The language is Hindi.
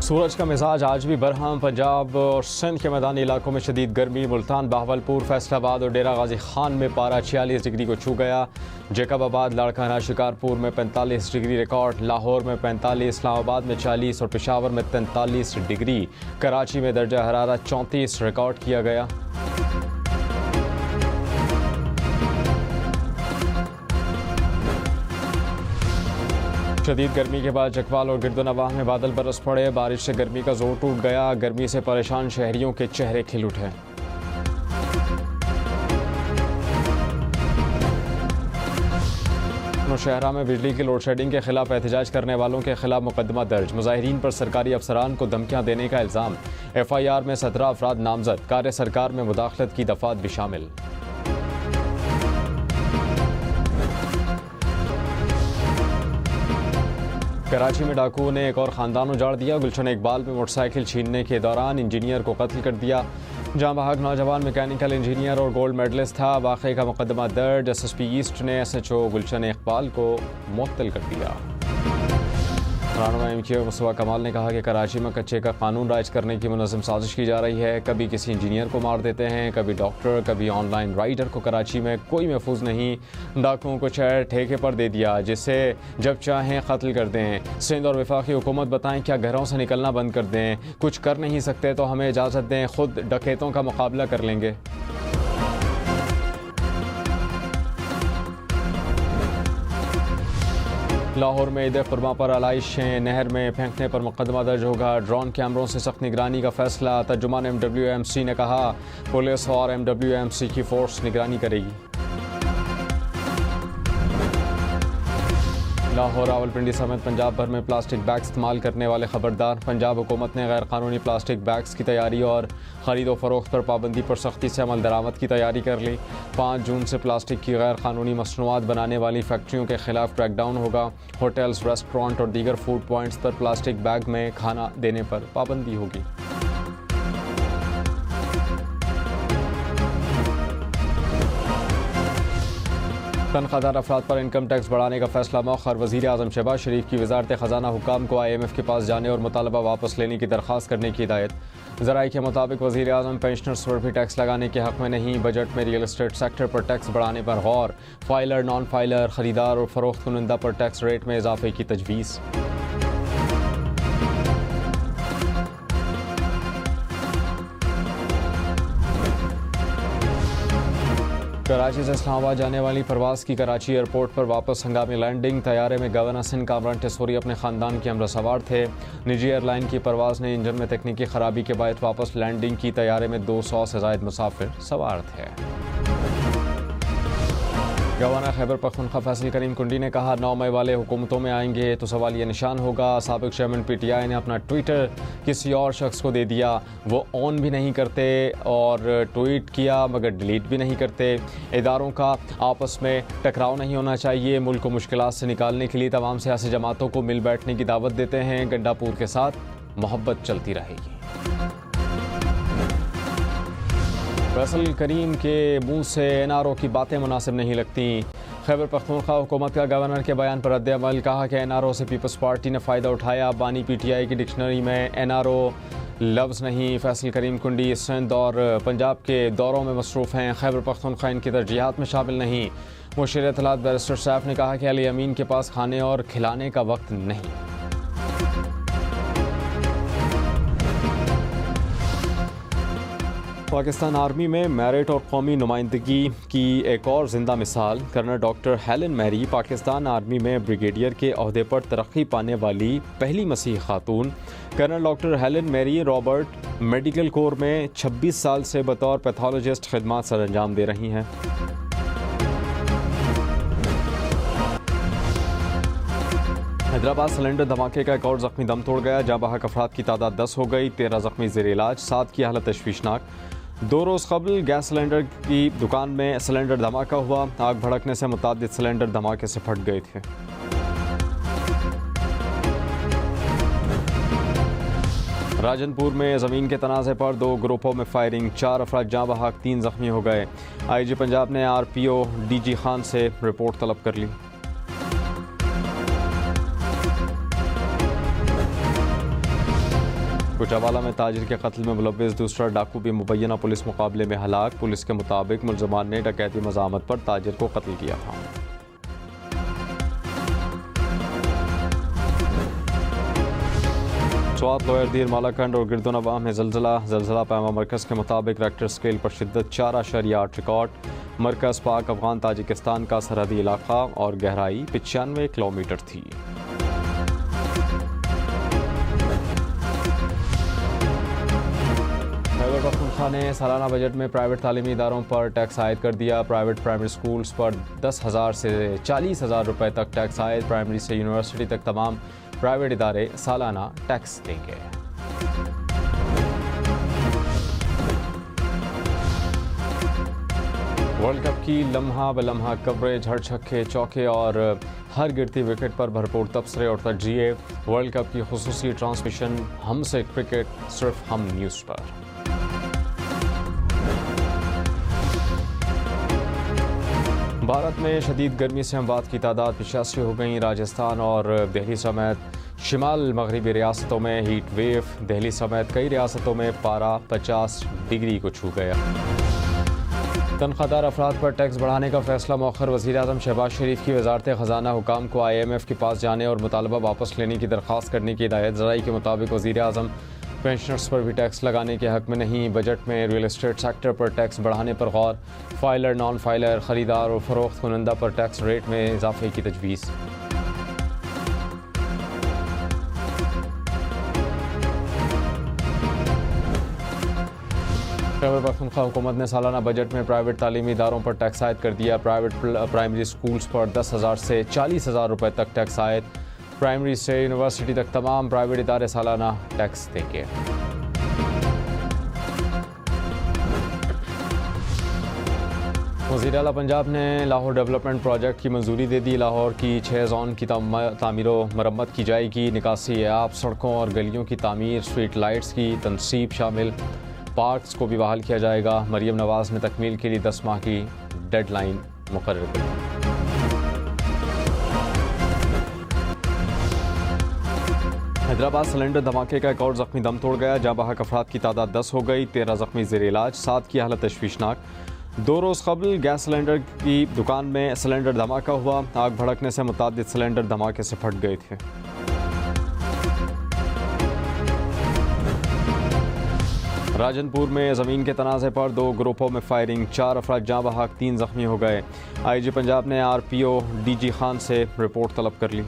सूरज का मिजाज आज भी बरहम। पंजाब और सिंध के मैदानी इलाकों में शदीद गर्मी। मुल्तान, बहावलपुर, फैसलाबाद और डेरा गाजी खान में पारा 46 डिग्री को छू गया। जैकबाबाद, लाड़काना, शिकारपुर में 45 डिग्री रिकॉर्ड। लाहौर में 45, इस्लामाबाद में 40 और पेशावर में 43 डिग्री। कराची में दर्जा हरारत 34 रिकॉर्ड किया गया। शदीद गर्मी के बाद चकवाल और गिरदोनवाह में बादल बरस पड़े। बारिश से गर्मी का जोर टूट गया। गर्मी से परेशान शहरियों के चेहरे खिल उठे। नौशहरा में बिजली की लोड शेडिंग के खिलाफ एहतजाज करने वालों के खिलाफ मुकदमा दर्ज। मुजाहिरीन पर सरकारी अफसरान को धमकियां देने का इल्ज़ाम। FIR में 17 अफराद नामजद। कार्य सरकार में मुदाखलत की दफात भी शामिल। कराची में डाकुओं ने एक और ख़ानदान उजाड़ दिया। गुलशन इकबाल में मोटरसाइकिल छीनने के दौरान इंजीनियर को कत्ल कर दिया। जहां बहाक नौजवान मैकेनिकल इंजीनियर और गोल्ड मेडलिस्ट था। वाक़े का मुकदमा दर्ज। SSP ईस्ट ने SHO गुलशन इकबाल को मुअत्तल कर दिया। रहनुमा MQ मुस्तफा कमाल ने कहा कि कराची में कच्चे का कानून राइज करने की मुनज़्ज़म साजिश की जा रही है। कभी किसी इंजीनियर को मार देते हैं, कभी डॉक्टर, कभी ऑनलाइन राइडर को। कराची में कोई महफूज नहीं। डाकुओं को शहर ठेके पर दे दिया, जिससे जब चाहें कत्ल कर दें। सिंध और वफाकी हुकूमत बताएं क्या घरों से निकलना बंद कर दें। कुछ कर नहीं सकते तो हमें इजाज़त दें, खुद डकैतों का मुकाबला कर लेंगे। लाहौर में ईद कुर्बान पर आलाइशें नहर में फेंकने पर मुकदमा दर्ज होगा। ड्रोन कैमरों से सख्त निगरानी का फैसला। तर्जुमान MWMC ने कहा पुलिस और MWMC की फोर्स निगरानी करेगी। लाहौर, रावलपिंडी समेत पंजाब भर में प्लास्टिक बैग इस्तेमाल करने वाले खबरदार। पंजाब हुकूमत ने गैर कानूनी प्लास्टिक बैग्स की तैयारी और ख़रीदो फरोख्त पर पाबंदी पर सख्ती से अमल दरामद की तैयारी कर ली। 5 जून से प्लास्टिक की गैर कानूनी मसनूआत बनाने वाली फैक्ट्रियों के खिलाफ क्रैकडाउन होगा। होटल्स, रेस्टोरेंट और दीगर फूड पॉइंट्स पर प्लास्टिक बैग में खाना देने पर पाबंदी होगी। तनख्वाहदार अफराद पर इनकम टैक्स बढ़ाने का फैसला मौखर। वज़ीर आज़म शहबाज शरीफ की वज़ारत ख़जाना हुकाम को IMF के पास जाने और मुतालबा वापस लेने की दरख्वास्त करने की हिदायत। ज़राए के मुताबिक वज़ीर आज़म पेंशनर्स पर भी टैक्स लगाने के हक़ में नहीं। बजट में रियल एस्टेट सेक्टर पर टैक्स बढ़ाने पर गौर। फाइलर, नॉन फाइलर, ख़रीदार और फ़रोख्त कुनंदा पर टैक्स रेट में इजाफे की तजवीज़। कराची से इस्लामाबाद जाने वाली परवाज़ की कराची एयरपोर्ट पर वापस हंगामी लैंडिंग। तैयारे में गवर्नर सिंध कामरान टेसोरी अपने ख़ानदान के हमरा सवार थे। निजी एयरलाइन की परवाज़ ने इंजन में तकनीकी ख़राबी के बाद वापस लैंडिंग की। तैयारे में 200 से ज़ायद मुसाफिर सवार थे। गवर्नर खैबर पख्तूनख्वा फैसल करीम कुंडी ने कहा 9 मई वाले हुकूमतों में आएंगे तो सवाल ये निशान होगा। साबिक चेयरमैन PTI ने अपना ट्विटर किसी और शख्स को दे दिया। वो ऑन भी नहीं करते और ट्वीट किया मगर डिलीट भी नहीं करते। इदारों का आपस में टकराव नहीं होना चाहिए। मुल्क को मुश्किलात से निकालने के लिए तमाम सियासी जमातों को मिल बैठने की दावत देते हैं। गंडापुर के साथ मोहब्बत चलती रहेगी। फैसल करीम के मुंह से NRO की बातें मुनासिब नहीं लगती। खैबर पख्तूनख्वा हुकूमत का गवर्नर के बयान पर रद्द-ए-अमल। कहा कि NRO से पीपल्स पार्टी ने फ़ायदा उठाया। बानी PTI की डिक्शनरी में NRO लफ्ज़ नहीं। फैसल करीम कुंडी सिंध और पंजाब के दौरों में मसरूफ़ हैं। खैबर पख्तूनख्वा इनकी तरजीहात में शामिल नहीं। मुशीर इत्तलात बैरिस्टर सैफ ने कहा कि अली अमीन के पास खाने और खिलाने का वक्त नहीं। पाकिस्तान आर्मी में मेरिट और कौमी नुमाइंदगी की एक और ज़िंदा मिसाल। Colonel doctor Helen Mary Pakistan army में ब्रिगेडियर के ओहदे पर तरक्की पाने वाली पहली मसीह खातून। Colonel doctor Helen Mary Robert medical corps में 26 साल से बतौर पैथोलॉजिस्ट खिदमात सर अंजाम दे रही हैं। हैदराबाद सिलेंडर धमाके का एक और ज़ख्मी दम तोड़ गया। जहाँ बहक अफराद की तादाद 10 हो गई। 13 ज़ख्मी ज़ेर इलाज। 7 की हालत तशवीशनाक। 2 रोज़ कबल गैस सिलेंडर की दुकान में सिलेंडर धमाका हुआ। आग भड़कने से मुतादिद सिलेंडर धमाके से फट गए थे। राजनपुर में ज़मीन के तनाज़े पर 2 ग्रुपों में फायरिंग। 4 अफराद जाँ बहक, 3 ज़ख्मी हो गए। IG पंजाब ने RPO DG खान से रिपोर्ट तलब कर ली। कोचावाला में ताजिर के कत्ल में मुलव्विस दूसरा डाकू भी मुबैना पुलिस मुकाबले में हलाक। पुलिस के मुताबिक मुलजमान ने डकैती मज़ामत पर ताजिर को कत्ल किया था। स्वात लोयर दीर मालाकंड और गिरदोनवाह में जलजला पैमा मरकज़ के मुताबिक रेक्टर स्केल पर शिद्दत 4.8 रिकॉर्ड। मरकज़ पाक अफगान ताजिकिस्तान का सरहदी इलाका और गहराई 95 किलोमीटर थी। खैबर पख्तूनख्वा ने सालाना बजट में प्राइवेट तालीमी इदारों पर टैक्स आयद कर दिया। प्राइवेट प्राइमरी स्कूल्स पर 10,000 से 40,000 रुपये तक टैक्स आयद। प्राइमरी से यूनिवर्सिटी तक तमाम प्राइवेट इदारे सालाना टैक्स देंगे। वर्ल्ड कप की लम्हा ब लम्हा कवरेज, हर छक्के चौके और हर गिरती विकेट पर भरपूर तबसरे और तरजीह। वर्ल्ड कप की खुसूसी ट्रांसमिशन हमसे क्रिकेट सिर्फ हम न्यूज़ पर। भारत में शदीद गर्मी से अमवात की तादाद 85 हो गई। राजस्थान और दिल्ली समेत शिमाल मगरबी रियासतों में हीट वेव। दिल्ली समेत कई रियासतों में पारा 50 डिग्री को छू गया। तनख्वाहदार अफराद पर टैक्स बढ़ाने का फैसला मौखर। वज़ीर-ए-आज़म शहबाज शरीफ की वज़ारत ख़जाना हुकाम को IMF के पास जाने और मुतालबा वापस लेने की दरख्वास्त करने की हिदायत। ज़राई के मुताबिक वज़ीर-ए-आज़म पेंशनर्स पर भी टैक्स लगाने के हक़ में नहीं। बजट में रियल एस्टेट सेक्टर पर टैक्स बढ़ाने पर गौर। फाइलर, नॉन फाइलर, ख़रीदार और फ़रोख्त कुनंदा पर टैक्स रेट में इजाफे की तजवीज़। खैबर पख्तूनख्वा हुकूमत ने सालाना बजट में प्राइवेट तालीमी इदारों पर टैक्स आयद कर दिया। प्राइवेट प्राइमरी स्कूल्स पर 10,000 से 40,000 रुपये तक टैक्स आयद। प्राइमरी से यूनिवर्सिटी तक तमाम प्राइवेट इदारे सालाना टैक्स देंगे। वज़ीर आला पंजाब ने लाहौर डेवलपमेंट प्रोजेक्ट की मंजूरी दे दी। लाहौर की 6 जोन की तामीर व मरम्मत की जाएगी। निकासी आब, सड़कों और गलियों की तामीर, स्ट्रीट लाइट्स की तनसीब शामिल। पार्क्स को भी बहाल किया जाएगा। मरियम नवाज़ ने तकमील के लिए 10 माह की डेडलाइन मुकर्रर की। हैदराबाद सिलेंडर धमाके का एक और जख्मी दम तोड़ गया। जहाँ बहक अफराद की तादाद 10 हो गई, 13 जख्मी ज़ेर इलाज, 7 की हालत तशवीशनाक। 2 रोज़ कबल गैस सिलेंडर की दुकान में सिलेंडर धमाका हुआ। आग भड़कने से मुतादिद सिलेंडर धमाके से फट गए थे। राजनपुर में ज़मीन के तनाज़े पर 2 ग्रुपों में फायरिंग, 4 अफराद जाँ बहक, 3 जख्मी हो गए। IG पंजाब ने RPO DG खान से रिपोर्ट तलब कर ली।